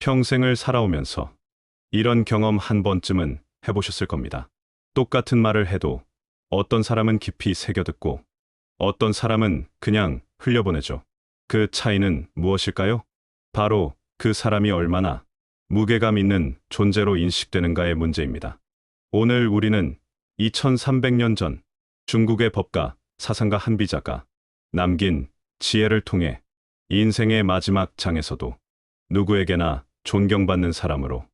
평생을 살아오면서 이런 경험 한 번쯤은 해보셨을 겁니다. 똑같은 말을 해도 어떤 사람은 깊이 새겨듣고 어떤 사람은 그냥 흘려보내죠. 그 차이는 무엇일까요? 바로 그 사람이 얼마나 무게감 있는 존재로 인식되는가의 문제입니다. 오늘 우리는 2300년 전 중국의 법가 사상가 한비자가 남긴 지혜를 통해 인생의 마지막 장에서도 누구에게나 존경받는 사람으로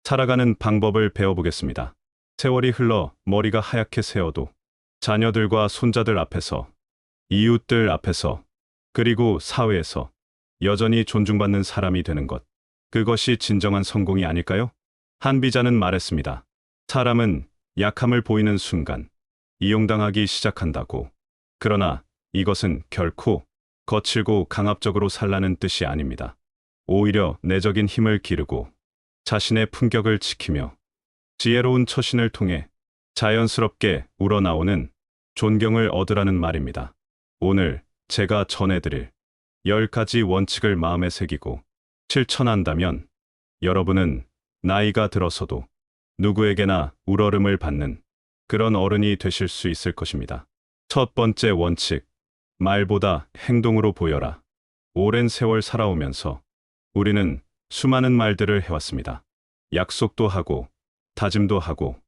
살아가는 방법을 배워보겠습니다. 세월이 흘러 머리가 하얗게 새어도 자녀들과 손자들 앞에서, 이웃들 앞에서, 그리고 사회에서 여전히 존중받는 사람이 되는 것. 그것이 진정한 성공이 아닐까요? 한비자는 말했습니다. 사람은 약함을 보이는 순간 이용당하기 시작한다고. 그러나 이것은 결코 거칠고 강압적으로 살라는 뜻이 아닙니다. 오히려 내적인 힘을 기르고 자신의 품격을 지키며 지혜로운 처신을 통해 자연스럽게 우러나오는 존경을 얻으라는 말입니다. 오늘 제가 전해드릴 10가지 원칙을 마음에 새기고 실천한다면 여러분은 나이가 들어서도 누구에게나 우러름을 받는 그런 어른이 되실 수 있을 것입니다. 첫 번째 원칙, 말보다 행동으로 보여라. 오랜 세월 살아오면서 우리는 수많은 말들을 해왔습니다. 약속도 하고, 다짐도 하고,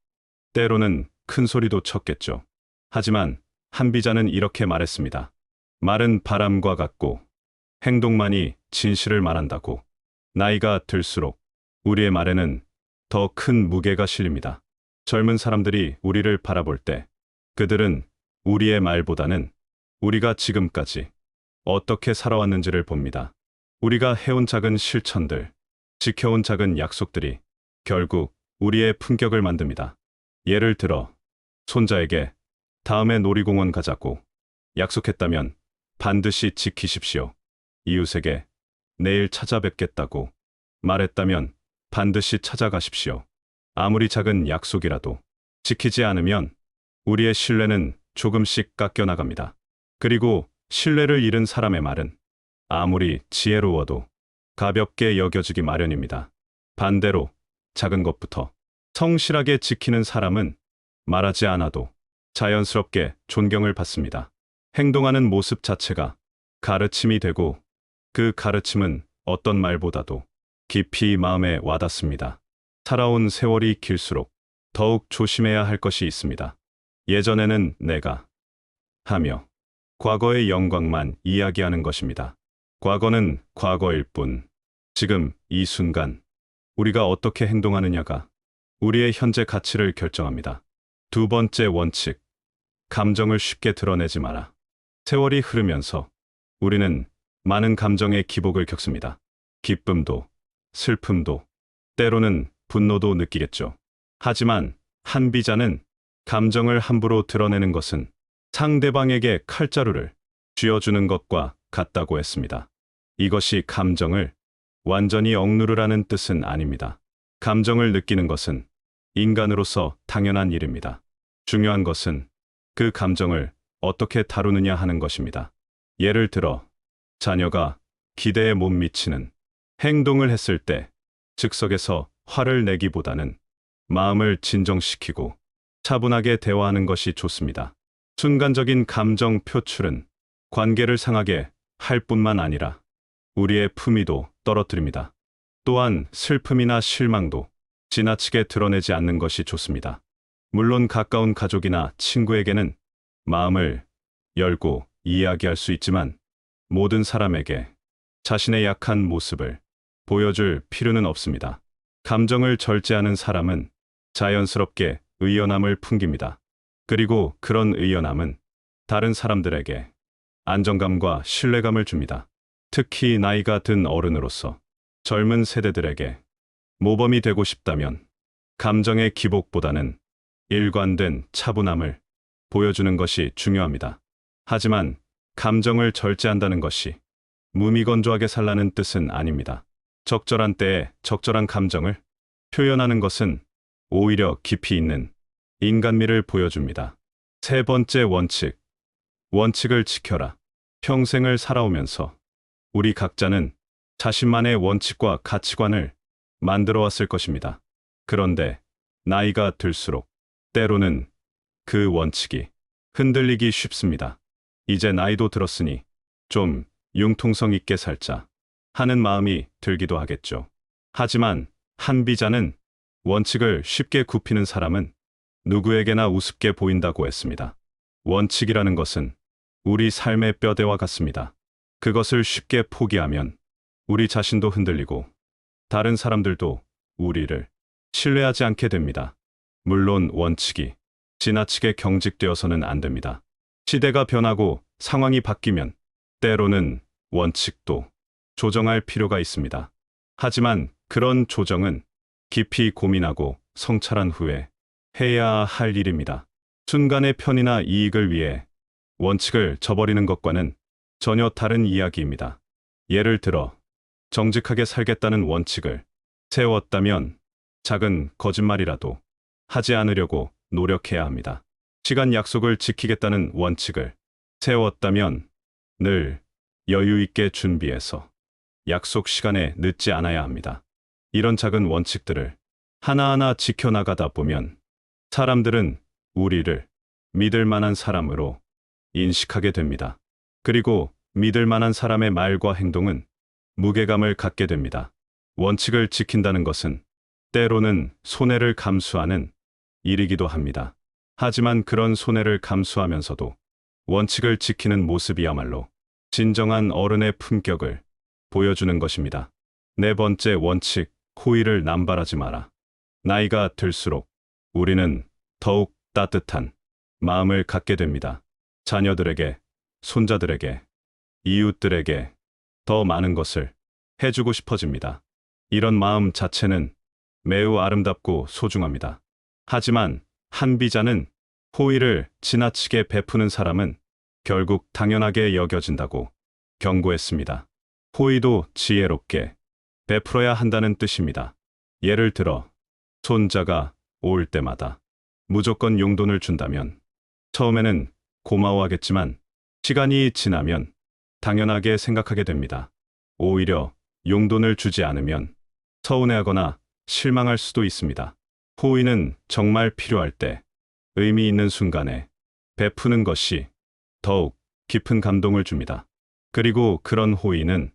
때로는 큰 소리도 쳤겠죠. 하지만 한비자는 이렇게 말했습니다. 말은 바람과 같고, 행동만이 진실을 말한다고. 나이가 들수록 우리의 말에는 더 큰 무게가 실립니다. 젊은 사람들이 우리를 바라볼 때 그들은 우리의 말보다는 우리가 지금까지 어떻게 살아왔는지를 봅니다. 우리가 해온 작은 실천들, 지켜온 작은 약속들이 결국 우리의 품격을 만듭니다. 예를 들어 손자에게 다음에 놀이공원 가자고 약속했다면 반드시 지키십시오. 이웃에게 내일 찾아뵙겠다고 말했다면 반드시 찾아가십시오. 아무리 작은 약속이라도 지키지 않으면 우리의 신뢰는 조금씩 깎여나갑니다. 그리고 신뢰를 잃은 사람의 말은 아무리 지혜로워도 가볍게 여겨지기 마련입니다. 반대로 작은 것부터 성실하게 지키는 사람은 말하지 않아도 자연스럽게 존경을 받습니다. 행동하는 모습 자체가 가르침이 되고 그 가르침은 어떤 말보다도 깊이 마음에 와닿습니다. 살아온 세월이 길수록 더욱 조심해야 할 것이 있습니다. 예전에는 내가 하며 과거의 영광만 이야기하는 것입니다. 과거는 과거일 뿐, 지금 이 순간 우리가 어떻게 행동하느냐가 우리의 현재 가치를 결정합니다. 두 번째 원칙, 감정을 쉽게 드러내지 마라. 세월이 흐르면서 우리는 많은 감정의 기복을 겪습니다. 기쁨도, 슬픔도, 때로는 분노도 느끼겠죠. 하지만 한비자는 감정을 함부로 드러내는 것은 상대방에게 칼자루를 쥐어주는 것과 같다고 했습니다. 이것이 감정을 완전히 억누르라는 뜻은 아닙니다. 감정을 느끼는 것은 인간으로서 당연한 일입니다. 중요한 것은 그 감정을 어떻게 다루느냐 하는 것입니다. 예를 들어 자녀가 기대에 못 미치는 행동을 했을 때 즉석에서 화를 내기보다는 마음을 진정시키고 차분하게 대화하는 것이 좋습니다. 순간적인 감정 표출은 관계를 상하게 할 뿐만 아니라 우리의 품위도 떨어뜨립니다. 또한 슬픔이나 실망도 지나치게 드러내지 않는 것이 좋습니다. 물론 가까운 가족이나 친구에게는 마음을 열고 이야기할 수 있지만 모든 사람에게 자신의 약한 모습을 보여줄 필요는 없습니다. 감정을 절제하는 사람은 자연스럽게 의연함을 풍깁니다. 그리고 그런 의연함은 다른 사람들에게 안정감과 신뢰감을 줍니다. 특히 나이가 든 어른으로서 젊은 세대들에게 모범이 되고 싶다면 감정의 기복보다는 일관된 차분함을 보여주는 것이 중요합니다. 하지만 감정을 절제한다는 것이 무미건조하게 살라는 뜻은 아닙니다. 적절한 때에 적절한 감정을 표현하는 것은 오히려 깊이 있는 인간미를 보여줍니다. 세 번째 원칙, 원칙을 지켜라. 평생을 살아오면서 우리 각자는 자신만의 원칙과 가치관을 만들어 왔을 것입니다. 그런데 나이가 들수록 때로는 그 원칙이 흔들리기 쉽습니다. 이제 나이도 들었으니 좀 융통성 있게 살자 하는 마음이 들기도 하겠죠. 하지만 한비자는 원칙을 쉽게 굽히는 사람은 누구에게나 우습게 보인다고 했습니다. 원칙이라는 것은 우리 삶의 뼈대와 같습니다. 그것을 쉽게 포기하면 우리 자신도 흔들리고 다른 사람들도 우리를 신뢰하지 않게 됩니다. 물론 원칙이 지나치게 경직되어서는 안 됩니다. 시대가 변하고 상황이 바뀌면 때로는 원칙도 조정할 필요가 있습니다. 하지만 그런 조정은 깊이 고민하고 성찰한 후에 해야 할 일입니다. 순간의 편의나 이익을 위해 원칙을 저버리는 것과는 전혀 다른 이야기입니다. 예를 들어 정직하게 살겠다는 원칙을 세웠다면 작은 거짓말이라도 하지 않으려고 노력해야 합니다. 시간 약속을 지키겠다는 원칙을 세웠다면 늘 여유 있게 준비해서 약속 시간에 늦지 않아야 합니다. 이런 작은 원칙들을 하나하나 지켜나가다 보면 사람들은 우리를 믿을 만한 사람으로 인식하게 됩니다. 그리고 믿을 만한 사람의 말과 행동은 무게감을 갖게 됩니다. 원칙을 지킨다는 것은 때로는 손해를 감수하는 일이기도 합니다. 하지만 그런 손해를 감수하면서도 원칙을 지키는 모습이야말로 진정한 어른의 품격을 보여주는 것입니다. 네 번째 원칙, 호의를 남발하지 마라. 나이가 들수록 우리는 더욱 따뜻한 마음을 갖게 됩니다. 자녀들에게, 손자들에게, 이웃들에게 더 많은 것을 해주고 싶어집니다. 이런 마음 자체는 매우 아름답고 소중합니다. 하지만 한비자는 호의를 지나치게 베푸는 사람은 결국 당연하게 여겨진다고 경고했습니다. 호의도 지혜롭게 베풀어야 한다는 뜻입니다. 예를 들어 손자가 올 때마다 무조건 용돈을 준다면 처음에는 고마워하겠지만 시간이 지나면 당연하게 생각하게 됩니다. 오히려 용돈을 주지 않으면 서운해하거나 실망할 수도 있습니다. 호의는 정말 필요할 때 의미 있는 순간에 베푸는 것이 더욱 깊은 감동을 줍니다. 그리고 그런 호의는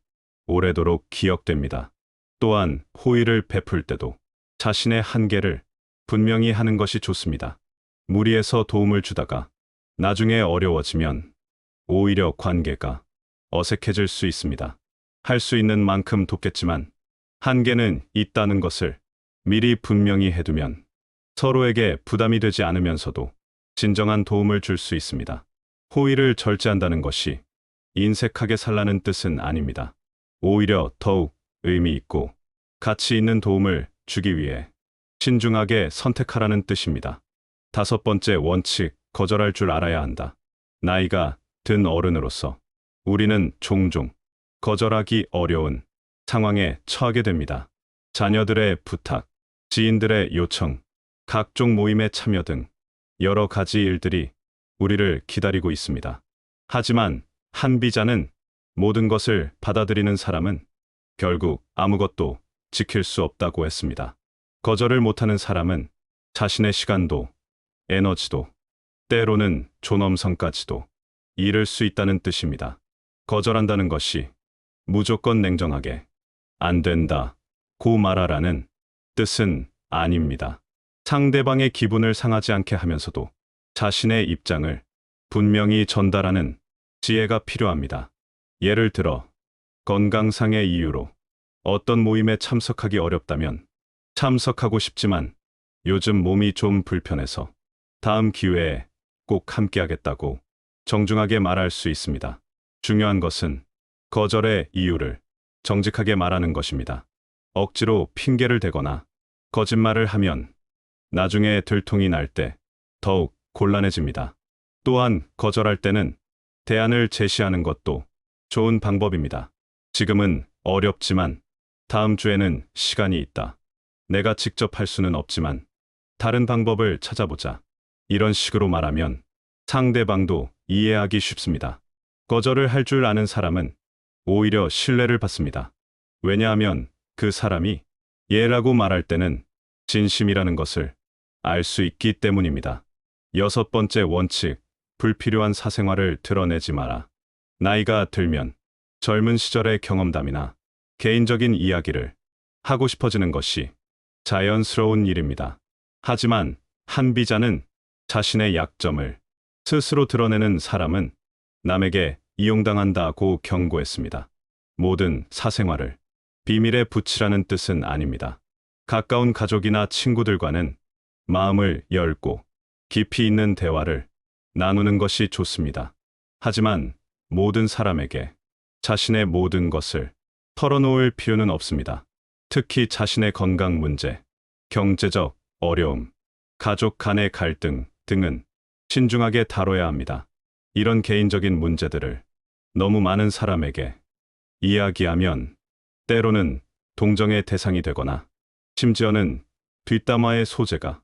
오래도록 기억됩니다. 또한 호의를 베풀 때도 자신의 한계를 분명히 하는 것이 좋습니다. 무리해서 도움을 주다가 나중에 어려워지면 오히려 관계가 어색해질 수 있습니다. 할 수 있는 만큼 돕겠지만 한계는 있다는 것을 미리 분명히 해두면 서로에게 부담이 되지 않으면서도 진정한 도움을 줄 수 있습니다. 호의를 절제한다는 것이 인색하게 살라는 뜻은 아닙니다. 오히려 더욱 의미 있고 가치 있는 도움을 주기 위해 신중하게 선택하라는 뜻입니다. 다섯 번째 원칙, 거절할 줄 알아야 한다. 나이가 든 어른으로서 우리는 종종 거절하기 어려운 상황에 처하게 됩니다. 자녀들의 부탁, 지인들의 요청, 각종 모임에 참여 등 여러 가지 일들이 우리를 기다리고 있습니다. 하지만 한비자는 모든 것을 받아들이는 사람은 결국 아무것도 지킬 수 없다고 했습니다. 거절을 못하는 사람은 자신의 시간도, 에너지도, 때로는 존엄성까지도 잃을 수 있다는 뜻입니다. 거절한다는 것이 무조건 냉정하게 안 된다, 고 말하라는 뜻은 아닙니다. 상대방의 기분을 상하지 않게 하면서도 자신의 입장을 분명히 전달하는 지혜가 필요합니다. 예를 들어 건강상의 이유로 어떤 모임에 참석하기 어렵다면 참석하고 싶지만 요즘 몸이 좀 불편해서 다음 기회에 꼭 함께하겠다고 정중하게 말할 수 있습니다. 중요한 것은 거절의 이유를 정직하게 말하는 것입니다. 억지로 핑계를 대거나 거짓말을 하면 나중에 들통이 날 때 더욱 곤란해집니다. 또한 거절할 때는 대안을 제시하는 것도 좋은 방법입니다. 지금은 어렵지만 다음 주에는 시간이 있다. 내가 직접 할 수는 없지만 다른 방법을 찾아보자. 이런 식으로 말하면 상대방도 이해하기 쉽습니다. 거절을 할 줄 아는 사람은 오히려 신뢰를 받습니다. 왜냐하면 그 사람이 예라고 말할 때는 진심이라는 것을 알 수 있기 때문입니다. 여섯 번째 원칙, 불필요한 사생활을 드러내지 마라. 나이가 들면 젊은 시절의 경험담이나 개인적인 이야기를 하고 싶어지는 것이 자연스러운 일입니다. 하지만 한비자는 자신의 약점을 스스로 드러내는 사람은 남에게 이용당한다고 경고했습니다. 모든 사생활을 비밀에 붙이라는 뜻은 아닙니다. 가까운 가족이나 친구들과는 마음을 열고 깊이 있는 대화를 나누는 것이 좋습니다. 하지만 모든 사람에게 자신의 모든 것을 털어놓을 필요는 없습니다. 특히 자신의 건강 문제, 경제적 어려움, 가족 간의 갈등 등은 신중하게 다뤄야 합니다. 이런 개인적인 문제들을 너무 많은 사람에게 이야기하면 때로는 동정의 대상이 되거나 심지어는 뒷담화의 소재가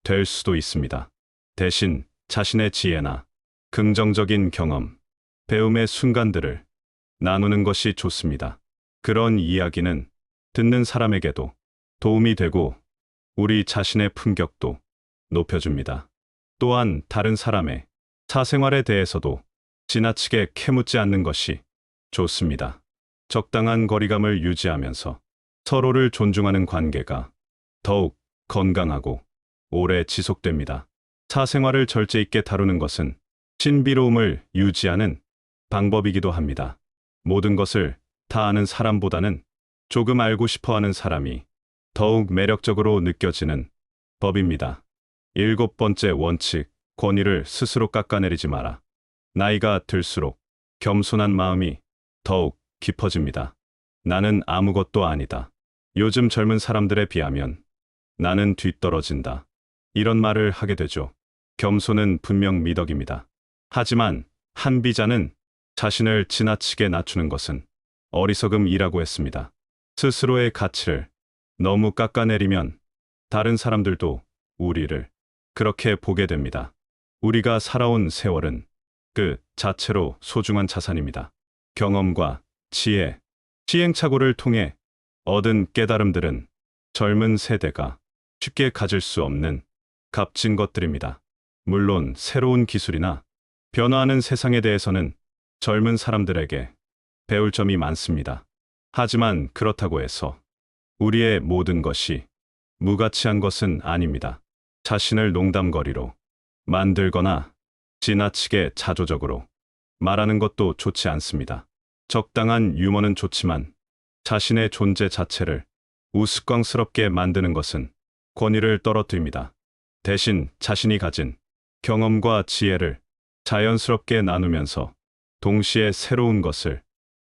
될 수도 있습니다. 대신 자신의 지혜나 긍정적인 경험, 배움의 순간들을 나누는 것이 좋습니다. 그런 이야기는 듣는 사람에게도 도움이 되고 우리 자신의 품격도 높여줍니다. 또한 다른 사람의 사생활에 대해서도 지나치게 캐묻지 않는 것이 좋습니다. 적당한 거리감을 유지하면서 서로를 존중하는 관계가 더욱 건강하고 오래 지속됩니다. 사생활을 절제 있게 다루는 것은 신비로움을 유지하는 방법이기도 합니다. 모든 것을 다 아는 사람보다는 조금 알고 싶어 하는 사람이 더욱 매력적으로 느껴지는 법입니다. 일곱 번째 원칙, 권위를 스스로 깎아내리지 마라. 나이가 들수록 겸손한 마음이 더욱 깊어집니다. 나는 아무것도 아니다. 요즘 젊은 사람들에 비하면 나는 뒤떨어진다. 이런 말을 하게 되죠. 겸손은 분명 미덕입니다. 하지만 한비자는 자신을 지나치게 낮추는 것은 어리석음이라고 했습니다. 스스로의 가치를 너무 깎아내리면 다른 사람들도 우리를 그렇게 보게 됩니다. 우리가 살아온 세월은 그 자체로 소중한 자산입니다. 경험과 지혜, 시행착오를 통해 얻은 깨달음들은 젊은 세대가 쉽게 가질 수 없는 값진 것들입니다. 물론 새로운 기술이나 변화하는 세상에 대해서는 젊은 사람들에게 배울 점이 많습니다. 하지만 그렇다고 해서 우리의 모든 것이 무가치한 것은 아닙니다. 자신을 농담거리로 만들거나 지나치게 자조적으로 말하는 것도 좋지 않습니다. 적당한 유머는 좋지만 자신의 존재 자체를 우스꽝스럽게 만드는 것은 권위를 떨어뜨립니다. 대신 자신이 가진 경험과 지혜를 자연스럽게 나누면서 동시에 새로운 것을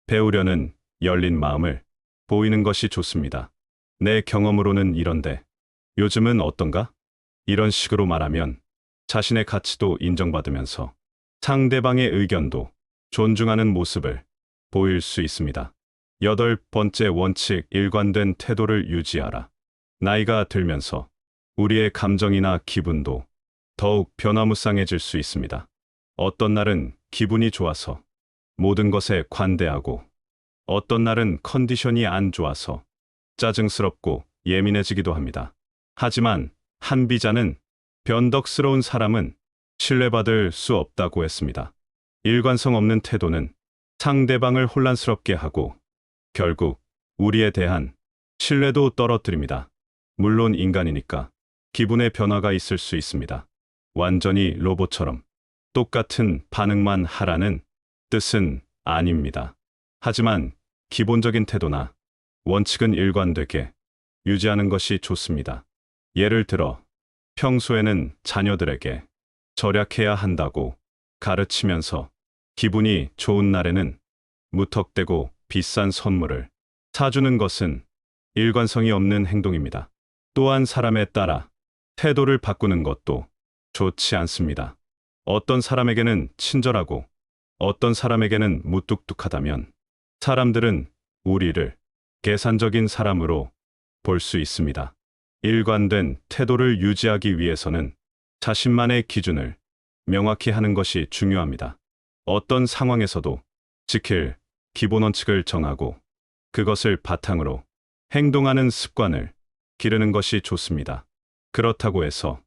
배우려는 열린 마음을 보이는 것이 좋습니다. 내 경험으로는 이런데 요즘은 어떤가? 이런 식으로 말하면 자신의 가치도 인정받으면서 상대방의 의견도 존중하는 모습을 보일 수 있습니다. 여덟 번째 원칙, 일관된 태도를 유지하라. 나이가 들면서 우리의 감정이나 기분도 더욱 변화무쌍해질 수 있습니다. 어떤 날은 기분이 좋아서 모든 것에 관대하고 어떤 날은 컨디션이 안 좋아서 짜증스럽고 예민해지기도 합니다. 하지만 한비자는 변덕스러운 사람은 신뢰받을 수 없다고 했습니다. 일관성 없는 태도는 상대방을 혼란스럽게 하고 결국 우리에 대한 신뢰도 떨어뜨립니다. 물론 인간이니까 기분의 변화가 있을 수 있습니다. 완전히 로봇처럼 똑같은 반응만 하라는 뜻은 아닙니다. 하지만 기본적인 태도나 원칙은 일관되게 유지하는 것이 좋습니다. 예를 들어 평소에는 자녀들에게 절약해야 한다고 가르치면서 기분이 좋은 날에는 무턱대고 비싼 선물을 사주는 것은 일관성이 없는 행동입니다. 또한 사람에 따라 태도를 바꾸는 것도 좋지 않습니다. 어떤 사람에게는 친절하고 어떤 사람에게는 무뚝뚝하다면 사람들은 우리를 계산적인 사람으로 볼 수 있습니다. 일관된 태도를 유지하기 위해서는 자신만의 기준을 명확히 하는 것이 중요합니다. 어떤 상황에서도 지킬 기본 원칙을 정하고 그것을 바탕으로 행동하는 습관을 기르는 것이 좋습니다. 그렇다고 해서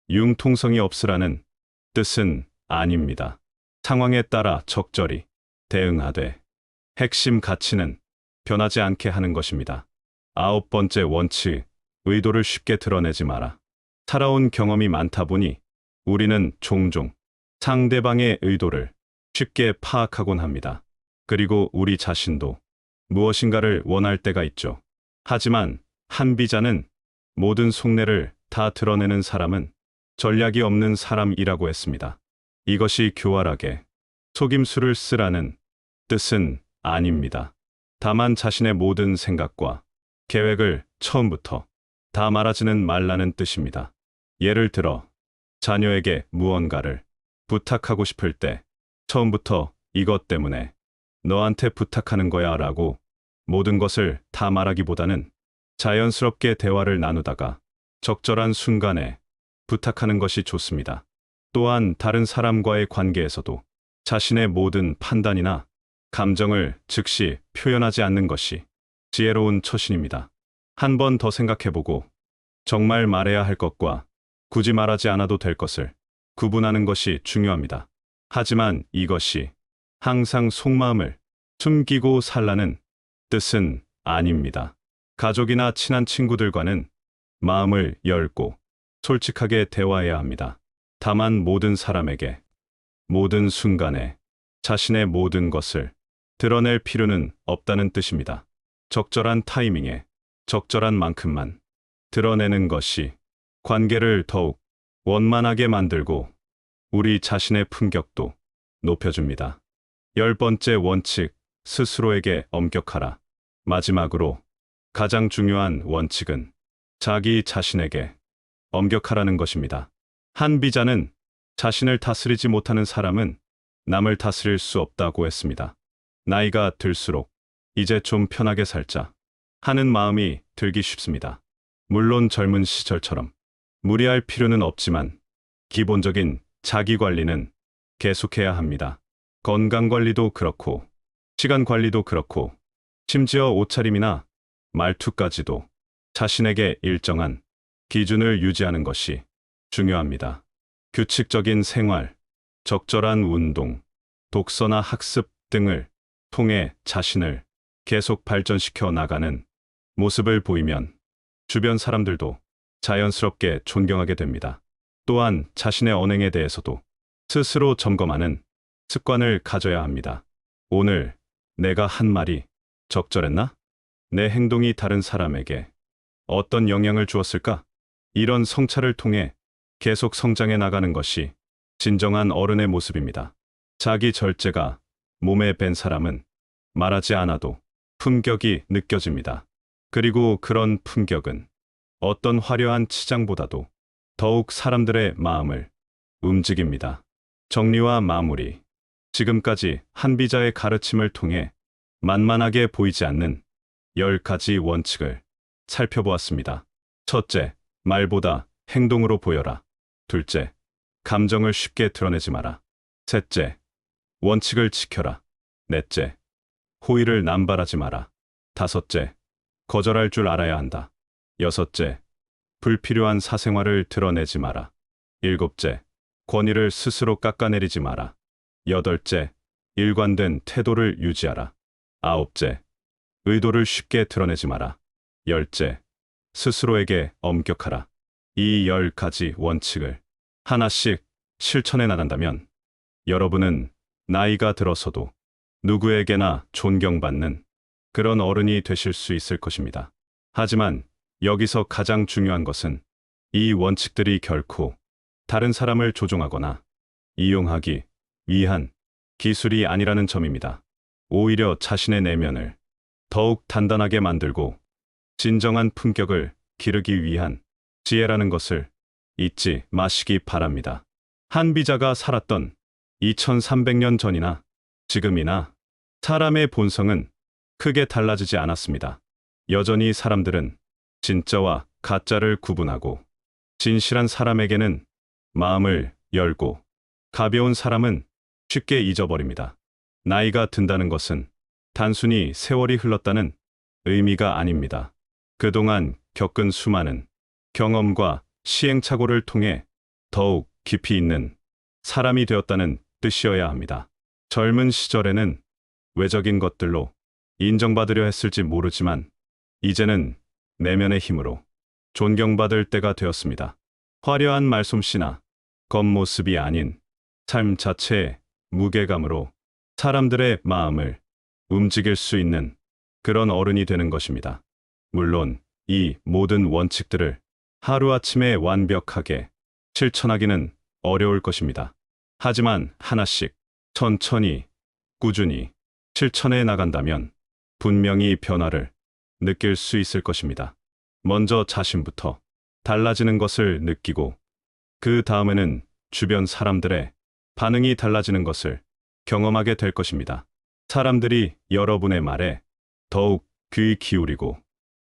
융통성이 없으라는 뜻은 아닙니다. 상황에 따라 적절히 대응하되 핵심 가치는 변하지 않게 하는 것입니다. 9번째 원칙, 의도를 쉽게 드러내지 마라. 살아온 경험이 많다 보니 우리는 종종 상대방의 의도를 쉽게 파악하곤 합니다. 그리고 우리 자신도 무엇인가를 원할 때가 있죠. 하지만 한비자는 모든 속내를 다 드러내는 사람은 전략이 없는 사람이라고 했습니다. 이것이 교활하게 속임수를 쓰라는 뜻은 아닙니다. 다만 자신의 모든 생각과 계획을 처음부터 다 말하지는 말라는 뜻입니다. 예를 들어 자녀에게 무언가를 부탁하고 싶을 때 처음부터 이것 때문에 너한테 부탁하는 거야 라고 모든 것을 다 말하기보다는 자연스럽게 대화를 나누다가 적절한 순간에 부탁하는 것이 좋습니다. 또한 다른 사람과의 관계에서도 자신의 모든 판단이나 감정을 즉시 표현하지 않는 것이 지혜로운 처신입니다. 한 번 더 생각해보고 정말 말해야 할 것과 굳이 말하지 않아도 될 것을 구분하는 것이 중요합니다. 하지만 이것이 항상 속마음을 숨기고 살라는 뜻은 아닙니다. 가족이나 친한 친구들과는 마음을 열고 솔직하게 대화해야 합니다. 다만 모든 사람에게 모든 순간에 자신의 모든 것을 드러낼 필요는 없다는 뜻입니다. 적절한 타이밍에 적절한 만큼만 드러내는 것이 관계를 더욱 원만하게 만들고 우리 자신의 품격도 높여줍니다. 10번째 원칙, 스스로에게 엄격하라. 마지막으로 가장 중요한 원칙은 자기 자신에게 엄격하라는 것입니다. 한비자는 자신을 다스리지 못하는 사람은 남을 다스릴 수 없다고 했습니다. 나이가 들수록 이제 좀 편하게 살자 하는 마음이 들기 쉽습니다. 물론 젊은 시절처럼 무리할 필요는 없지만 기본적인 자기 관리는 계속해야 합니다. 건강 관리도 그렇고 시간 관리도 그렇고 심지어 옷차림이나 말투까지도 자신에게 일정한 기준을 유지하는 것이 중요합니다. 규칙적인 생활, 적절한 운동, 독서나 학습 등을 통해 자신을 계속 발전시켜 나가는 모습을 보이면 주변 사람들도 자연스럽게 존경하게 됩니다. 또한 자신의 언행에 대해서도 스스로 점검하는 습관을 가져야 합니다. 오늘 내가 한 말이 적절했나? 내 행동이 다른 사람에게 어떤 영향을 주었을까? 이런 성찰을 통해 계속 성장해 나가는 것이 진정한 어른의 모습입니다. 자기 절제가 몸에 밴 사람은 말하지 않아도 품격이 느껴집니다. 그리고 그런 품격은 어떤 화려한 치장보다도 더욱 사람들의 마음을 움직입니다. 정리와 마무리. 지금까지 한비자의 가르침을 통해 만만하게 보이지 않는 10가지 원칙을 살펴보았습니다. 첫째, 말보다 행동으로 보여라. 둘째, 감정을 쉽게 드러내지 마라. 셋째, 원칙을 지켜라. 넷째, 호의를 남발하지 마라. 다섯째, 거절할 줄 알아야 한다. 여섯째, 불필요한 사생활을 드러내지 마라. 일곱째, 권위를 스스로 깎아내리지 마라. 여덟째, 일관된 태도를 유지하라. 아홉째, 의도를 쉽게 드러내지 마라. 열째, 스스로에게 엄격하라. 이 10가지 원칙을 하나씩 실천해 나간다면 여러분은 나이가 들어서도 누구에게나 존경받는 그런 어른이 되실 수 있을 것입니다. 하지만 여기서 가장 중요한 것은 이 원칙들이 결코 다른 사람을 조종하거나 이용하기 위한 기술이 아니라는 점입니다. 오히려 자신의 내면을 더욱 단단하게 만들고 진정한 품격을 기르기 위한 지혜라는 것을 잊지 마시기 바랍니다. 한비자가 살았던 2300년 전이나 지금이나 사람의 본성은 크게 달라지지 않았습니다. 여전히 사람들은 진짜와 가짜를 구분하고 진실한 사람에게는 마음을 열고 가벼운 사람은 쉽게 잊어버립니다. 나이가 든다는 것은 단순히 세월이 흘렀다는 의미가 아닙니다. 그동안 겪은 수많은 경험과 시행착오를 통해 더욱 깊이 있는 사람이 되었다는 뜻이어야 합니다. 젊은 시절에는 외적인 것들로 인정받으려 했을지 모르지만 이제는 내면의 힘으로 존경받을 때가 되었습니다. 화려한 말솜씨나 겉모습이 아닌 삶 자체의 무게감으로 사람들의 마음을 움직일 수 있는 그런 어른이 되는 것입니다. 물론 이 모든 원칙들을 하루아침에 완벽하게 실천하기는 어려울 것입니다. 하지만 하나씩 천천히 꾸준히 실천해 나간다면 분명히 변화를 느낄 수 있을 것입니다. 먼저 자신부터 달라지는 것을 느끼고 그 다음에는 주변 사람들의 반응이 달라지는 것을 경험하게 될 것입니다. 사람들이 여러분의 말에 더욱 귀 기울이고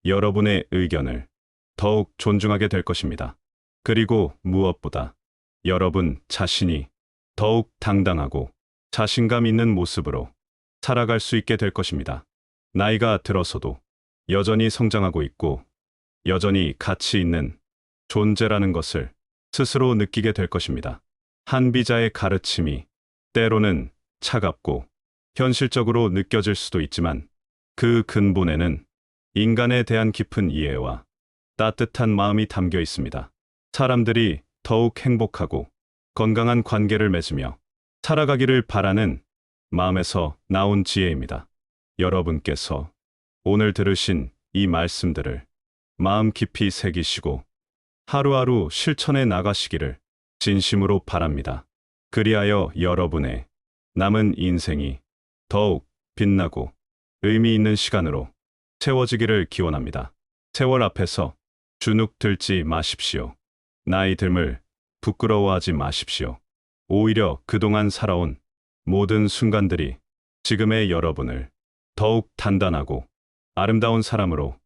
여러분의 의견을 더욱 존중하게 될 것입니다. 그리고 무엇보다 여러분 자신이 더욱 당당하고 자신감 있는 모습으로 살아갈 수 있게 될 것입니다. 나이가 들어서도 여전히 성장하고 있고 여전히 가치 있는 존재라는 것을 스스로 느끼게 될 것입니다. 한비자의 가르침이 때로는 차갑고 현실적으로 느껴질 수도 있지만 그 근본에는 인간에 대한 깊은 이해와 따뜻한 마음이 담겨 있습니다. 사람들이 더욱 행복하고 건강한 관계를 맺으며 살아가기를 바라는 마음에서 나온 지혜입니다. 여러분께서 오늘 들으신 이 말씀들을 마음 깊이 새기시고 하루하루 실천해 나가시기를 진심으로 바랍니다. 그리하여 여러분의 남은 인생이 더욱 빛나고 의미 있는 시간으로 채워지기를 기원합니다. 세월 앞에서 주눅 들지 마십시오. 나이 듦을 부끄러워하지 마십시오. 오히려 그동안 살아온 모든 순간들이 지금의 여러분을 더욱 단단하고 아름다운 사람으로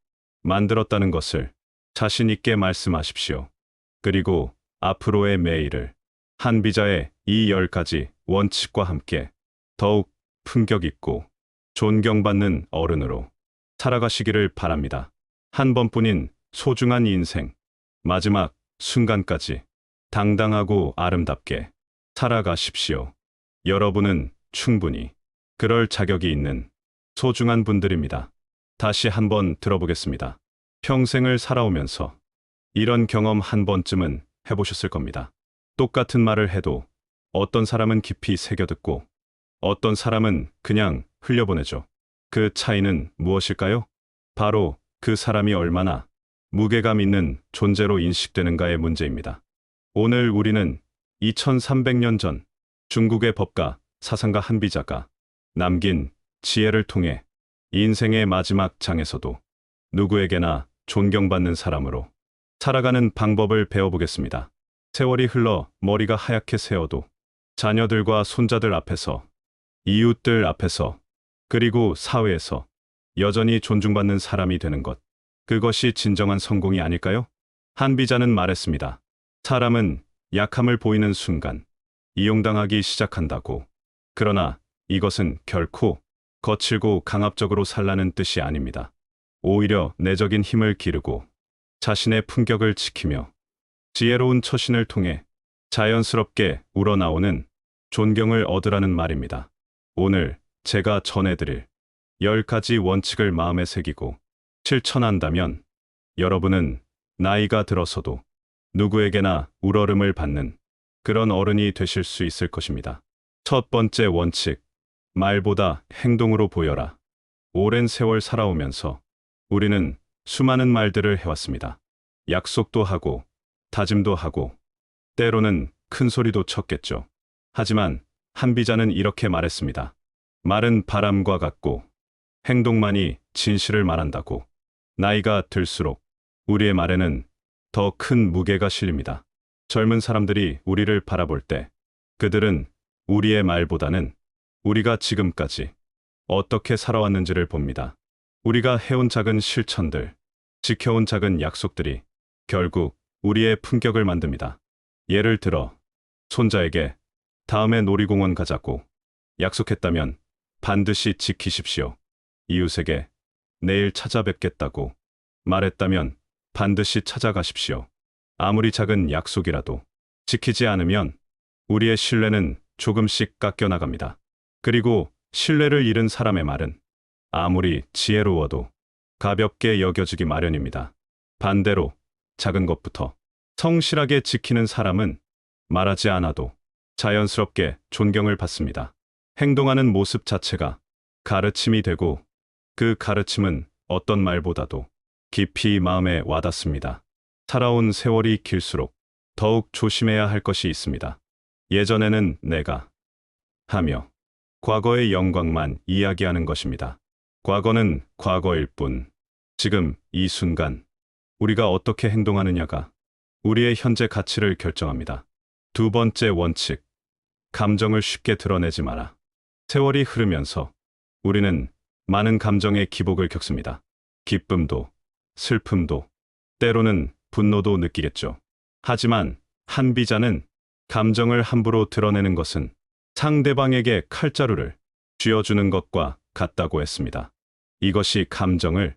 만들었다는 것을 자신 있게 말씀하십시오. 그리고 앞으로의 매일을 한비자의 이 10가지 원칙과 함께 더욱 품격 있고 존경받는 어른으로 살아가시기를 바랍니다. 한 번뿐인 소중한 인생, 마지막 순간까지 당당하고 아름답게 살아가십시오. 여러분은 충분히 그럴 자격이 있는 소중한 분들입니다. 다시 한번 들어보겠습니다. 평생을 살아오면서 이런 경험 한 번쯤은 해보셨을 겁니다. 똑같은 말을 해도 어떤 사람은 깊이 새겨듣고 어떤 사람은 그냥 흘려보내죠. 그 차이는 무엇일까요? 바로 그 사람이 얼마나 무게감 있는 존재로 인식되는가의 문제입니다. 오늘 우리는 2300년 전 중국의 법가 사상가 한비자가 남긴 지혜를 통해 인생의 마지막 장에서도 누구에게나 존경받는 사람으로 살아가는 방법을 배워보겠습니다. 세월이 흘러 머리가 하얗게 새어도 자녀들과 손자들 앞에서, 이웃들 앞에서, 그리고 사회에서 여전히 존중받는 사람이 되는 것, 그것이 진정한 성공이 아닐까요? 한비자는 말했습니다. 사람은 약함을 보이는 순간 이용당하기 시작한다고. 그러나 이것은 결코 거칠고 강압적으로 살라는 뜻이 아닙니다. 오히려 내적인 힘을 기르고 자신의 품격을 지키며 지혜로운 처신을 통해 자연스럽게 우러나오는 존경을 얻으라는 말입니다. 오늘 제가 전해드릴 10가지 원칙을 마음에 새기고 실천한다면 여러분은 나이가 들어서도 누구에게나 우러름을 받는 그런 어른이 되실 수 있을 것입니다. 첫 번째 원칙, 말보다 행동으로 보여라. 오랜 세월 살아오면서 우리는 수많은 말들을 해왔습니다. 약속도 하고 다짐도 하고 때로는 큰 소리도 쳤겠죠. 하지만 한비자는 이렇게 말했습니다. 말은 바람과 같고 행동만이 진실을 말한다고. 나이가 들수록 우리의 말에는 더 큰 무게가 실립니다. 젊은 사람들이 우리를 바라볼 때 그들은 우리의 말보다는 우리가 지금까지 어떻게 살아왔는지를 봅니다. 우리가 해온 작은 실천들, 지켜온 작은 약속들이 결국 우리의 품격을 만듭니다. 예를 들어 손자에게 다음에 놀이공원 가자고 약속했다면 반드시 지키십시오. 이웃에게 내일 찾아뵙겠다고 말했다면 반드시 찾아가십시오. 아무리 작은 약속이라도 지키지 않으면 우리의 신뢰는 조금씩 깎여나갑니다. 그리고 신뢰를 잃은 사람의 말은 아무리 지혜로워도 가볍게 여겨지기 마련입니다. 반대로 작은 것부터 성실하게 지키는 사람은 말하지 않아도 자연스럽게 존경을 받습니다. 행동하는 모습 자체가 가르침이 되고 그 가르침은 어떤 말보다도 깊이 마음에 와닿습니다. 살아온 세월이 길수록 더욱 조심해야 할 것이 있습니다. 예전에는 내가 하며 과거의 영광만 이야기하는 것입니다. 과거는 과거일 뿐, 지금 이 순간 우리가 어떻게 행동하느냐가 우리의 현재 가치를 결정합니다. 두 번째 원칙, 감정을 쉽게 드러내지 마라. 세월이 흐르면서 우리는 많은 감정의 기복을 겪습니다. 기쁨도, 슬픔도, 때로는 분노도 느끼겠죠. 하지만 한비자는 감정을 함부로 드러내는 것은 상대방에게 칼자루를 쥐어주는 것과 같다고 했습니다. 이것이 감정을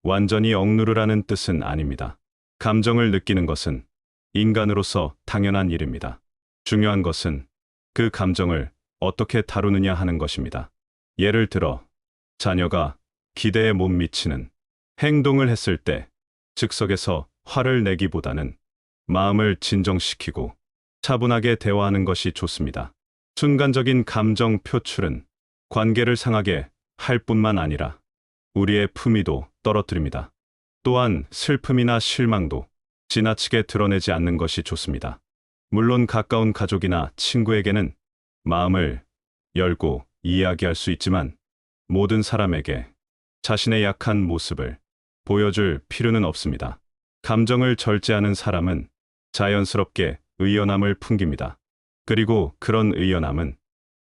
완전히 억누르라는 뜻은 아닙니다. 감정을 느끼는 것은 인간으로서 당연한 일입니다. 중요한 것은 그 감정을 어떻게 다루느냐 하는 것입니다. 예를 들어, 자녀가 기대에 못 미치는 행동을 했을 때 즉석에서 화를 내기보다는 마음을 진정시키고 차분하게 대화하는 것이 좋습니다. 순간적인 감정 표출은 관계를 상하게 할 뿐만 아니라 우리의 품위도 떨어뜨립니다. 또한 슬픔이나 실망도 지나치게 드러내지 않는 것이 좋습니다. 물론 가까운 가족이나 친구에게는 마음을 열고 이야기할 수 있지만 모든 사람에게 자신의 약한 모습을 보여줄 필요는 없습니다. 감정을 절제하는 사람은 자연스럽게 의연함을 풍깁니다. 그리고 그런 의연함은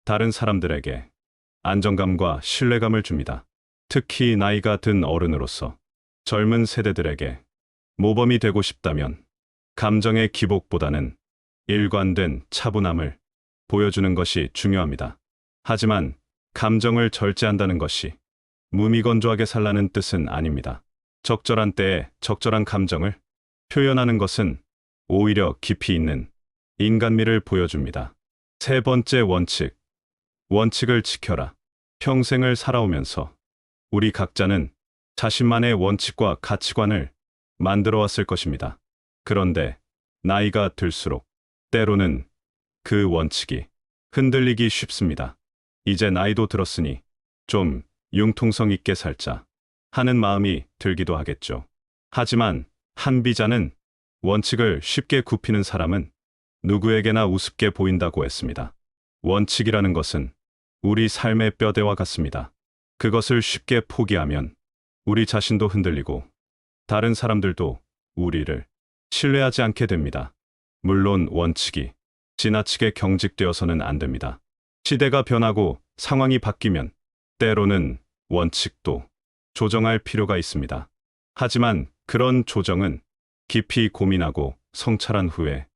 다른 사람들에게 안정감과 신뢰감을 줍니다. 특히 나이가 든 어른으로서 젊은 세대들에게 모범이 되고 싶다면 감정의 기복보다는 일관된 차분함을 보여주는 것이 중요합니다. 하지만 감정을 절제한다는 것이 무미건조하게 살라는 뜻은 아닙니다. 적절한 때에 적절한 감정을 표현하는 것은 오히려 깊이 있는 인간미를 보여줍니다. 세 번째 원칙, 원칙을 지켜라. 평생을 살아오면서 우리 각자는 자신만의 원칙과 가치관을 만들어 왔을 것입니다. 그런데 나이가 들수록 때로는 그 원칙이 흔들리기 쉽습니다. 이제 나이도 들었으니 좀 융통성 있게 살자 하는 마음이 들기도 하겠죠. 하지만 한비자는 원칙을 쉽게 굽히는 사람은 누구에게나 우습게 보인다고 했습니다. 원칙이라는 것은 우리 삶의 뼈대와 같습니다. 그것을 쉽게 포기하면 우리 자신도 흔들리고 다른 사람들도 우리를 신뢰하지 않게 됩니다. 물론 원칙이 지나치게 경직되어서는 안 됩니다. 시대가 변하고 상황이 바뀌면 때로는 원칙도 조정할 필요가 있습니다. 하지만 그런 조정은 깊이 고민하고 성찰한 후에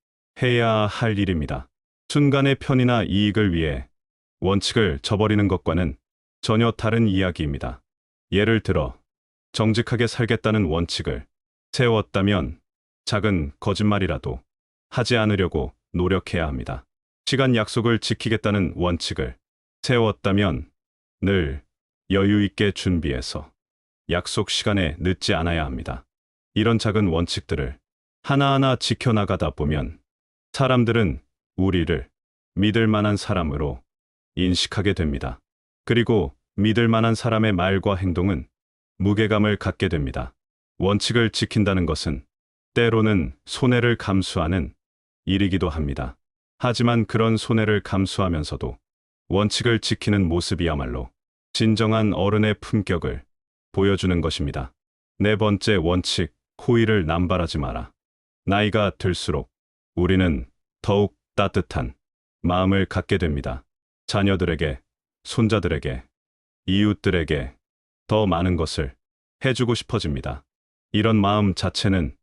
해야 할 일입니다. 순간의 편의나 이익을 위해 원칙을 저버리는 것과는 전혀 다른 이야기입니다. 예를 들어 정직하게 살겠다는 원칙을 세웠다면 작은 거짓말이라도 하지 않으려고 노력해야 합니다. 시간 약속을 지키겠다는 원칙을 세웠다면 늘 여유 있게 준비해서 약속 시간에 늦지 않아야 합니다. 이런 작은 원칙들을 하나하나 지켜나가다 보면 사람들은 우리를 믿을 만한 사람으로 인식하게 됩니다. 그리고 믿을 만한 사람의 말과 행동은 무게감을 갖게 됩니다. 원칙을 지킨다는 것은 때로는 손해를 감수하는 일이기도 합니다. 하지만 그런 손해를 감수하면서도 원칙을 지키는 모습이야말로 진정한 어른의 품격을 보여주는 것입니다. 네 번째 원칙, 호의를 남발하지 마라. 나이가 들수록 우리는 더욱 따뜻한 마음을 갖게 됩니다. 자녀들에게, 손자들에게, 이웃들에게 더 많은 것을 해주고 싶어집니다. 이런 마음 자체는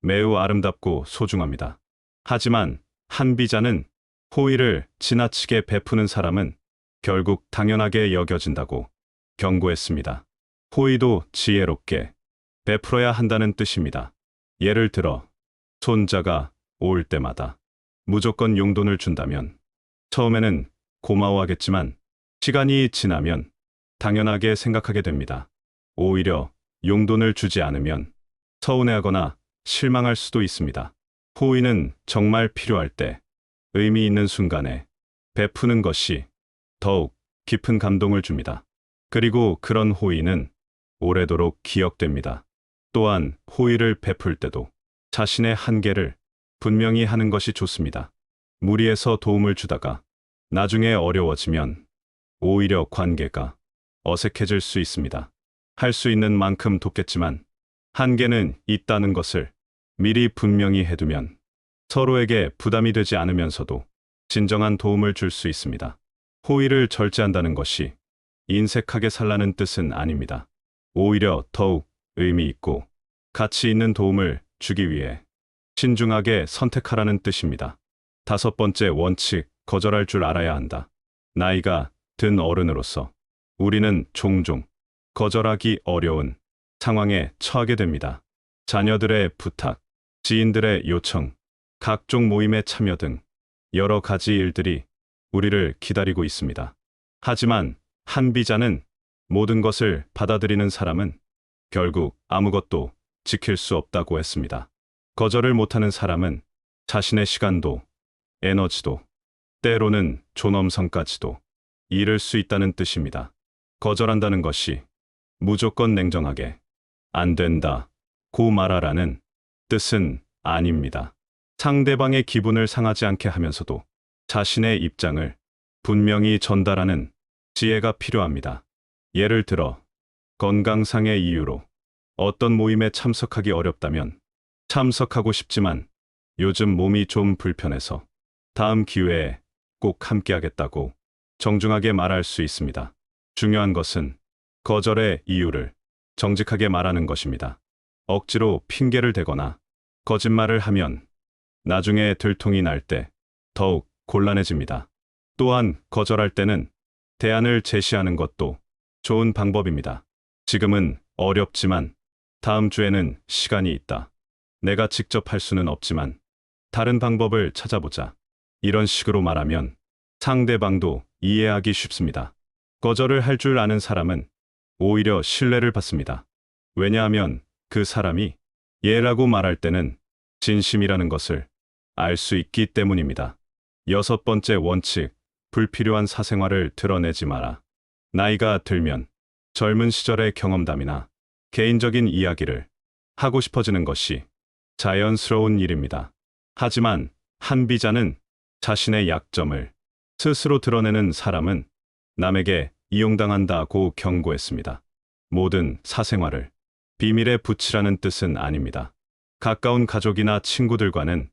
매우 아름답고 소중합니다. 하지만 한비자는 호의를 지나치게 베푸는 사람은 결국 당연하게 여겨진다고 경고했습니다. 호의도 지혜롭게 베풀어야 한다는 뜻입니다. 예를 들어 손자가 올 때마다 무조건 용돈을 준다면 처음에는 고마워하겠지만 시간이 지나면 당연하게 생각하게 됩니다. 오히려 용돈을 주지 않으면 서운해하거나 실망할 수도 있습니다. 호의는 정말 필요할 때 의미 있는 순간에 베푸는 것이 더욱 깊은 감동을 줍니다. 그리고 그런 호의는 오래도록 기억됩니다. 또한 호의를 베풀 때도 자신의 한계를 분명히 하는 것이 좋습니다. 무리해서 도움을 주다가 나중에 어려워지면 오히려 관계가 어색해질 수 있습니다. 할 수 있는 만큼 돕겠지만 한계는 있다는 것을 미리 분명히 해두면 서로에게 부담이 되지 않으면서도 진정한 도움을 줄 수 있습니다. 호의를 절제한다는 것이 인색하게 살라는 뜻은 아닙니다. 오히려 더욱 의미 있고 가치 있는 도움을 주기 위해 신중하게 선택하라는 뜻입니다. 5번째 원칙, 거절할 줄 알아야 한다. 나이가 든 어른으로서 우리는 종종 거절하기 어려운 상황에 처하게 됩니다. 자녀들의 부탁, 지인들의 요청, 각종 모임의 참여 등 여러 가지 일들이 우리를 기다리고 있습니다. 하지만 한비자는 모든 것을 받아들이는 사람은 결국 아무것도 지킬 수 없다고 했습니다. 거절을 못하는 사람은 자신의 시간도, 에너지도, 때로는 존엄성까지도 잃을 수 있다는 뜻입니다. 거절한다는 것이 무조건 냉정하게 안 된다, 고 말하라는 뜻은 아닙니다. 상대방의 기분을 상하지 않게 하면서도 자신의 입장을 분명히 전달하는 지혜가 필요합니다. 예를 들어 건강상의 이유로 어떤 모임에 참석하기 어렵다면 참석하고 싶지만 요즘 몸이 좀 불편해서 다음 기회에 꼭 함께하겠다고 정중하게 말할 수 있습니다. 중요한 것은 거절의 이유를 정직하게 말하는 것입니다. 억지로 핑계를 대거나 거짓말을 하면 나중에 들통이 날 때 더욱 곤란해집니다. 또한 거절할 때는 대안을 제시하는 것도 좋은 방법입니다. 지금은 어렵지만 다음 주에는 시간이 있다. 내가 직접 할 수는 없지만 다른 방법을 찾아보자. 이런 식으로 말하면 상대방도 이해하기 쉽습니다. 거절을 할 줄 아는 사람은 오히려 신뢰를 받습니다. 왜냐하면 그 사람이 예라고 말할 때는 진심이라는 것을 알 수 있기 때문입니다. 6번째 원칙, 불필요한 사생활을 드러내지 마라. 나이가 들면 젊은 시절의 경험담이나 개인적인 이야기를 하고 싶어지는 것이 자연스러운 일입니다. 하지만 한비자는 자신의 약점을 스스로 드러내는 사람은 남에게 이용당한다고 경고했습니다. 모든 사생활을 비밀에 붙이라는 뜻은 아닙니다. 가까운 가족이나 친구들과는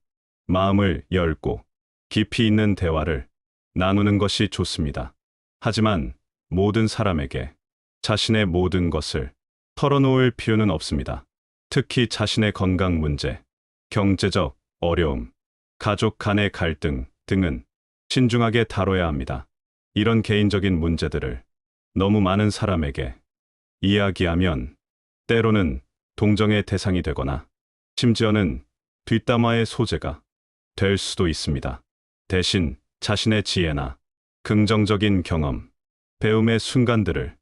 마음을 열고 깊이 있는 대화를 나누는 것이 좋습니다. 하지만 모든 사람에게 자신의 모든 것을 털어놓을 필요는 없습니다. 특히 자신의 건강 문제, 경제적 어려움, 가족 간의 갈등 등은 신중하게 다뤄야 합니다. 이런 개인적인 문제들을 너무 많은 사람에게 이야기하면 때로는 동정의 대상이 되거나 심지어는 뒷담화의 소재가 될 수도 있습니다. 대신 자신의 지혜나 긍정적인 경험, 배움의 순간들을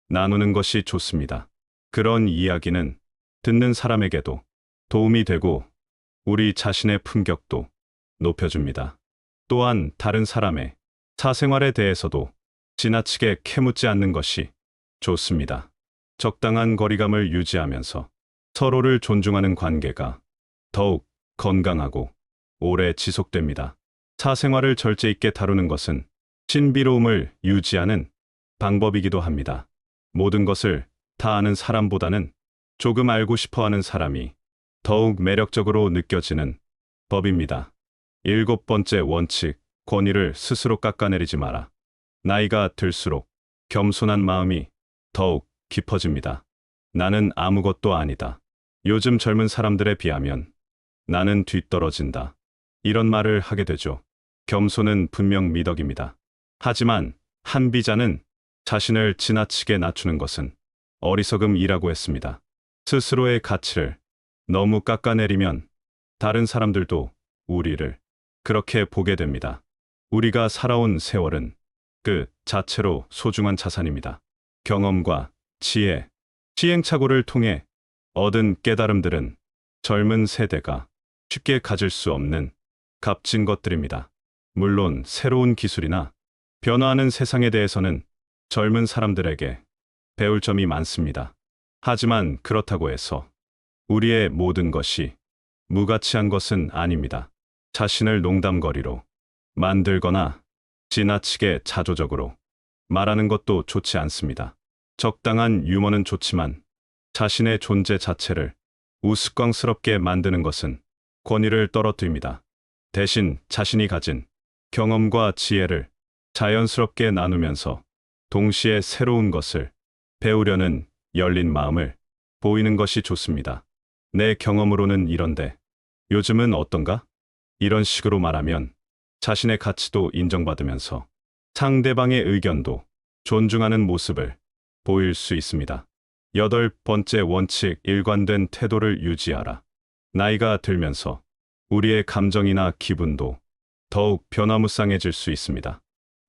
나누는 것이 좋습니다. 그런 이야기는 듣는 사람에게도 도움이 되고 우리 자신의 품격도 높여줍니다. 또한 다른 사람의 사생활에 대해서도 지나치게 캐묻지 않는 것이 좋습니다. 적당한 거리감을 유지하면서 서로를 존중하는 관계가 더욱 건강하고 오래 지속됩니다. 사생활을 절제 있게 다루는 것은 신비로움을 유지하는 방법이기도 합니다. 모든 것을 다 아는 사람보다는 조금 알고 싶어 하는 사람이 더욱 매력적으로 느껴지는 법입니다. 7번째 원칙, 권위를 스스로 깎아내리지 마라. 나이가 들수록 겸손한 마음이 더욱 깊어집니다. 나는 아무것도 아니다. 요즘 젊은 사람들에 비하면 나는 뒤떨어진다. 이런 말을 하게 되죠. 겸손은 분명 미덕입니다. 하지만 한비자는 자신을 지나치게 낮추는 것은 어리석음이라고 했습니다. 스스로의 가치를 너무 깎아내리면 다른 사람들도 우리를 그렇게 보게 됩니다. 우리가 살아온 세월은 그 자체로 소중한 자산입니다. 경험과 지혜, 시행착오를 통해 얻은 깨달음들은 젊은 세대가 쉽게 가질 수 없는 값진 것들입니다. 물론 새로운 기술이나 변화하는 세상에 대해서는 젊은 사람들에게 배울 점이 많습니다. 하지만 그렇다고 해서 우리의 모든 것이 무가치한 것은 아닙니다. 자신을 농담거리로 만들거나 지나치게 자조적으로 말하는 것도 좋지 않습니다. 적당한 유머는 좋지만 자신의 존재 자체를 우스꽝스럽게 만드는 것은 권위를 떨어뜨립니다. 대신 자신이 가진 경험과 지혜를 자연스럽게 나누면서 동시에 새로운 것을 배우려는 열린 마음을 보이는 것이 좋습니다. 내 경험으로는 이런데 요즘은 어떤가? 이런 식으로 말하면 자신의 가치도 인정받으면서 상대방의 의견도 존중하는 모습을 보일 수 있습니다. 8번째 원칙, 일관된 태도를 유지하라. 나이가 들면서 우리의 감정이나 기분도 더욱 변화무쌍해질 수 있습니다.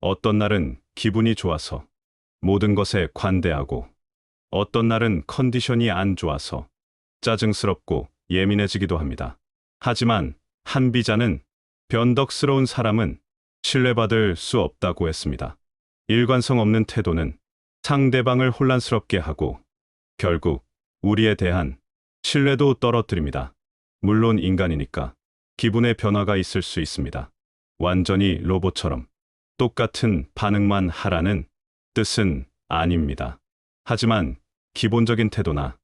어떤 날은 기분이 좋아서 모든 것에 관대하고, 어떤 날은 컨디션이 안 좋아서 짜증스럽고 예민해지기도 합니다. 하지만 한비자는 변덕스러운 사람은 신뢰받을 수 없다고 했습니다. 일관성 없는 태도는 상대방을 혼란스럽게 하고 결국 우리에 대한 신뢰도 떨어뜨립니다. 물론 인간이니까 기분의 변화가 있을 수 있습니다. 완전히 로봇처럼 똑같은 반응만 하라는 뜻은 아닙니다. 하지만 기본적인 태도나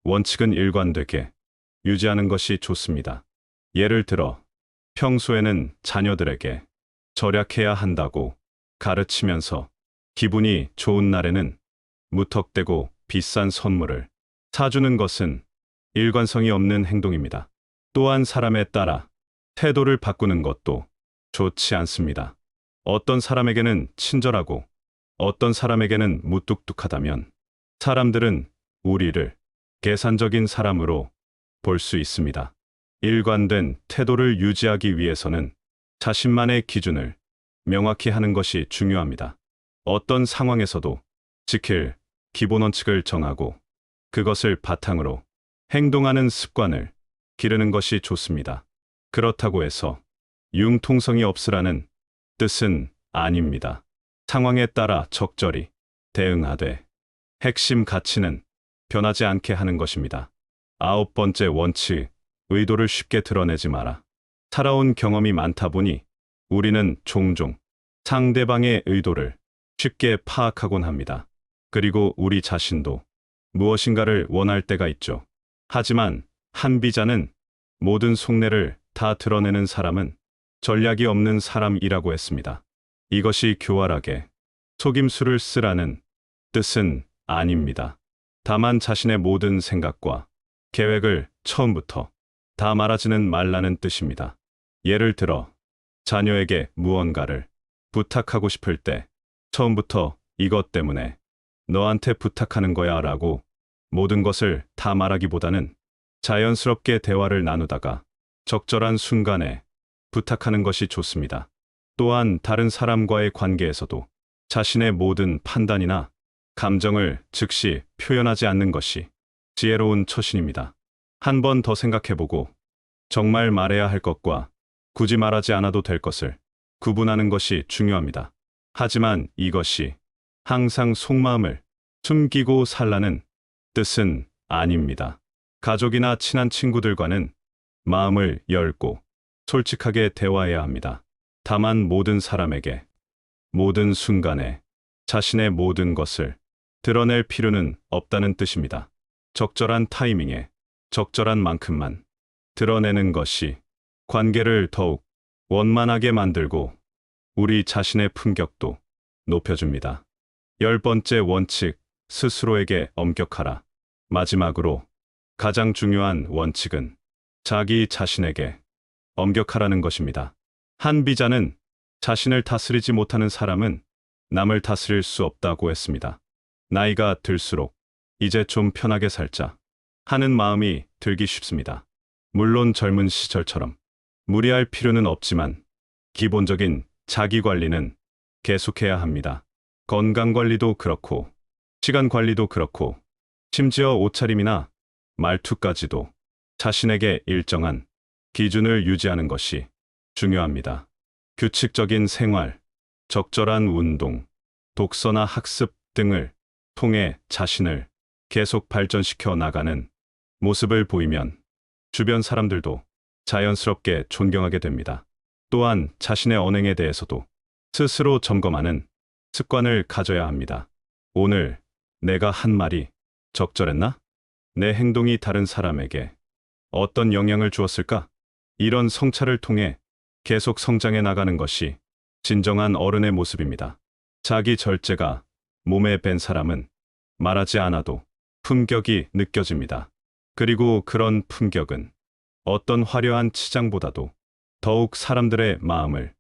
원칙은 일관되게 유지하는 것이 좋습니다. 예를 들어 평소에는 자녀들에게 절약해야 한다고 가르치면서 기분이 좋은 날에는 무턱대고 비싼 선물을 사주는 것은 일관성이 없는 행동입니다. 또한 사람에 따라 태도를 바꾸는 것도 좋지 않습니다. 어떤 사람에게는 친절하고 어떤 사람에게는 무뚝뚝하다면 사람들은 우리를 계산적인 사람으로 볼 수 있습니다. 일관된 태도를 유지하기 위해서는 자신만의 기준을 명확히 하는 것이 중요합니다. 어떤 상황에서도 지킬 기본 원칙을 정하고 그것을 바탕으로 행동하는 습관을 기르는 것이 좋습니다. 그렇다고 해서 융통성이 없으라는 뜻은 아닙니다. 상황에 따라 적절히 대응하되 핵심 가치는 변하지 않게 하는 것입니다. 9번째 원칙, 의도를 쉽게 드러내지 마라. 살아온 경험이 많다 보니 우리는 종종 상대방의 의도를 쉽게 파악하곤 합니다. 그리고 우리 자신도 무엇인가를 원할 때가 있죠. 하지만 한비자는 모든 속내를 다 드러내는 사람은 전략이 없는 사람이라고 했습니다. 이것이 교활하게 속임수를 쓰라는 뜻은 아닙니다. 다만 자신의 모든 생각과 계획을 처음부터 다 말하지는 말라는 뜻입니다. 예를 들어 자녀에게 무언가를 부탁하고 싶을 때 처음부터 이것 때문에 너한테 부탁하는 거야 라고 모든 것을 다 말하기보다는 자연스럽게 대화를 나누다가 적절한 순간에 부탁하는 것이 좋습니다. 또한 다른 사람과의 관계에서도 자신의 모든 판단이나 감정을 즉시 표현하지 않는 것이 지혜로운 처신입니다. 한 번 더 생각해보고 정말 말해야 할 것과 굳이 말하지 않아도 될 것을 구분하는 것이 중요합니다. 하지만 이것이 항상 속마음을 숨기고 살라는 뜻은 아닙니다. 가족이나 친한 친구들과는 마음을 열고 솔직하게 대화해야 합니다. 다만 모든 사람에게 모든 순간에 자신의 모든 것을 드러낼 필요는 없다는 뜻입니다. 적절한 타이밍에 적절한 만큼만 드러내는 것이 관계를 더욱 원만하게 만들고 우리 자신의 품격도 높여줍니다. 10번째 원칙, 스스로에게 엄격하라. 마지막으로 가장 중요한 원칙은 자기 자신에게 엄격하라는 것입니다. 한비자는 자신을 다스리지 못하는 사람은 남을 다스릴 수 없다고 했습니다. 나이가 들수록 이제 좀 편하게 살자. 하는 마음이 들기 쉽습니다. 물론 젊은 시절처럼 무리할 필요는 없지만 기본적인 자기 관리는 계속해야 합니다. 건강 관리도 그렇고 시간 관리도 그렇고 심지어 옷차림이나 말투까지도 자신에게 일정한 기준을 유지하는 것이 중요합니다. 규칙적인 생활, 적절한 운동, 독서나 학습 등을 통해 자신을 계속 발전시켜 나가는 모습을 보이면 주변 사람들도 자연스럽게 존경하게 됩니다. 또한 자신의 언행에 대해서도 스스로 점검하는 습관을 가져야 합니다. 오늘 내가 한 말이 적절했나? 내 행동이 다른 사람에게 어떤 영향을 주었을까? 이런 성찰을 통해 계속 성장해 나가는 것이 진정한 어른의 모습입니다. 자기 절제가 몸에 밴 사람은 말하지 않아도 품격이 느껴집니다. 그리고 그런 품격은 어떤 화려한 치장보다도 더욱 사람들의 마음을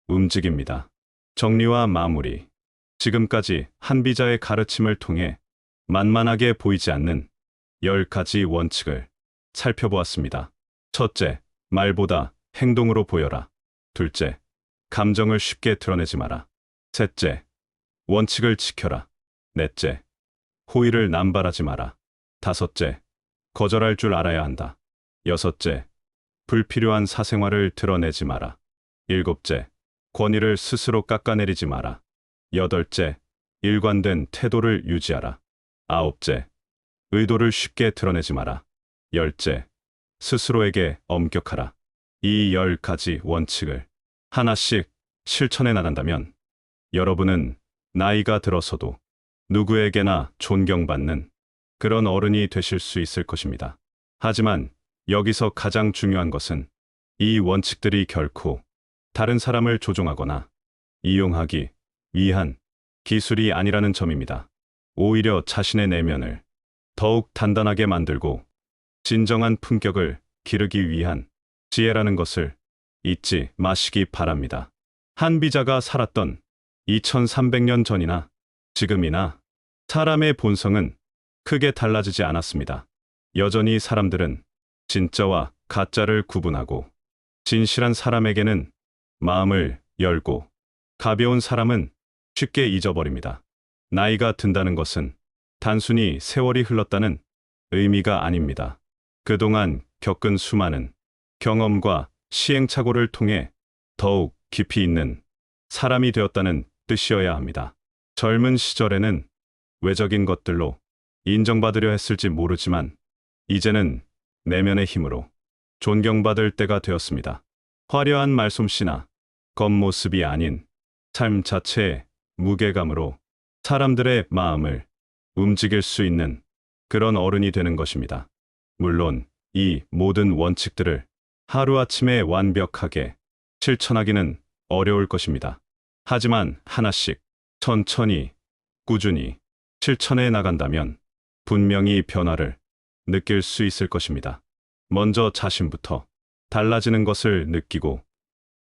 움직입니다. 정리와 마무리. 지금까지 한비자의 가르침을 통해 만만하게 보이지 않는 10가지 원칙을 살펴보았습니다. 첫째, 말보다 행동으로 보여라. 둘째, 감정을 쉽게 드러내지 마라. 셋째, 원칙을 지켜라. 넷째, 호의를 남발하지 마라. 다섯째, 거절할 줄 알아야 한다. 여섯째, 불필요한 사생활을 드러내지 마라. 일곱째, 권위를 스스로 깎아내리지 마라. 여덟째, 일관된 태도를 유지하라. 아홉째, 의도를 쉽게 드러내지 마라. 열째, 스스로에게 엄격하라. 이 10가지 원칙을 하나씩 실천해 나간다면 여러분은 나이가 들어서도 누구에게나 존경받는 그런 어른이 되실 수 있을 것입니다. 하지만 여기서 가장 중요한 것은 이 원칙들이 결코 다른 사람을 조종하거나 이용하기 위한 기술이 아니라는 점입니다. 오히려 자신의 내면을 더욱 단단하게 만들고 진정한 품격을 기르기 위한 지혜라는 것을 잊지 마시기 바랍니다. 한비자가 살았던 2300년 전이나 지금이나 사람의 본성은 크게 달라지지 않았습니다. 여전히 사람들은 진짜와 가짜를 구분하고 진실한 사람에게는 마음을 열고 가벼운 사람은 쉽게 잊어버립니다. 나이가 든다는 것은 단순히 세월이 흘렀다는 의미가 아닙니다. 그동안 겪은 수많은 경험과 시행착오를 통해 더욱 깊이 있는 사람이 되었다는 뜻이어야 합니다. 젊은 시절에는 외적인 것들로 인정받으려 했을지 모르지만 이제는 내면의 힘으로 존경받을 때가 되었습니다. 화려한 말솜씨나 겉모습이 아닌 삶 자체의 무게감으로 사람들의 마음을 움직일 수 있는 그런 어른이 되는 것입니다. 물론 이 모든 원칙들을 하루아침에 완벽하게 실천하기는 어려울 것입니다. 하지만 하나씩 천천히 꾸준히 실천해 나간다면 분명히 변화를 느낄 수 있을 것입니다. 먼저 자신부터 달라지는 것을 느끼고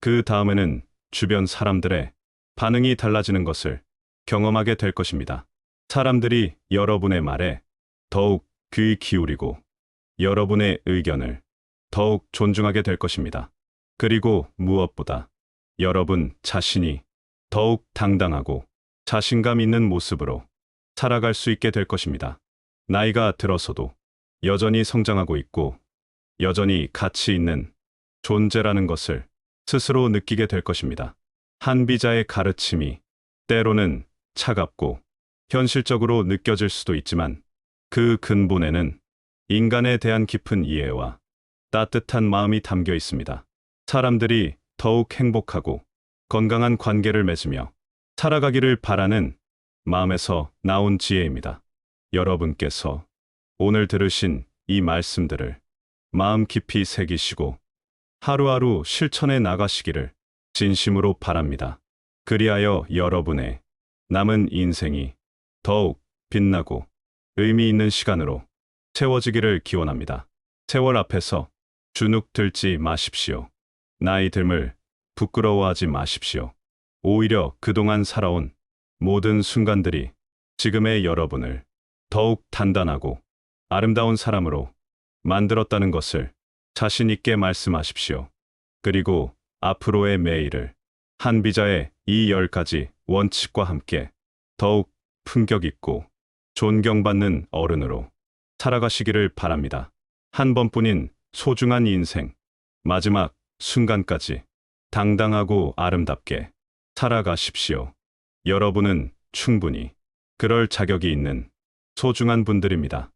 그 다음에는 주변 사람들의 반응이 달라지는 것을 경험하게 될 것입니다. 사람들이 여러분의 말에 더욱 귀 기울이고 여러분의 의견을 더욱 존중하게 될 것입니다. 그리고 무엇보다 여러분 자신이 더욱 당당하고 자신감 있는 모습으로 살아갈 수 있게 될 것입니다. 나이가 들어서도 여전히 성장하고 있고 여전히 가치 있는 존재라는 것을 스스로 느끼게 될 것입니다. 한비자의 가르침이 때로는 차갑고 현실적으로 느껴질 수도 있지만 그 근본에는 인간에 대한 깊은 이해와 따뜻한 마음이 담겨 있습니다. 사람들이 더욱 행복하고 건강한 관계를 맺으며 살아가기를 바라는 마음에서 나온 지혜입니다. 여러분께서 오늘 들으신 이 말씀들을 마음 깊이 새기시고 하루하루 실천해 나가시기를 진심으로 바랍니다. 그리하여 여러분의 남은 인생이 더욱 빛나고 의미 있는 시간으로 채워지기를 기원합니다. 세월 앞에서 주눅 들지 마십시오. 나이 듦을 부끄러워하지 마십시오. 오히려 그동안 살아온 모든 순간들이 지금의 여러분을 더욱 단단하고 아름다운 사람으로 만들었다는 것을 자신 있게 말씀하십시오. 그리고 앞으로의 매일을 한비자의 이 10가지 원칙과 함께 더욱 품격 있고 존경받는 어른으로 살아가시기를 바랍니다. 한 번뿐인 소중한 인생, 마지막 순간까지 당당하고 아름답게 살아가십시오. 여러분은 충분히 그럴 자격이 있는 소중한 분들입니다.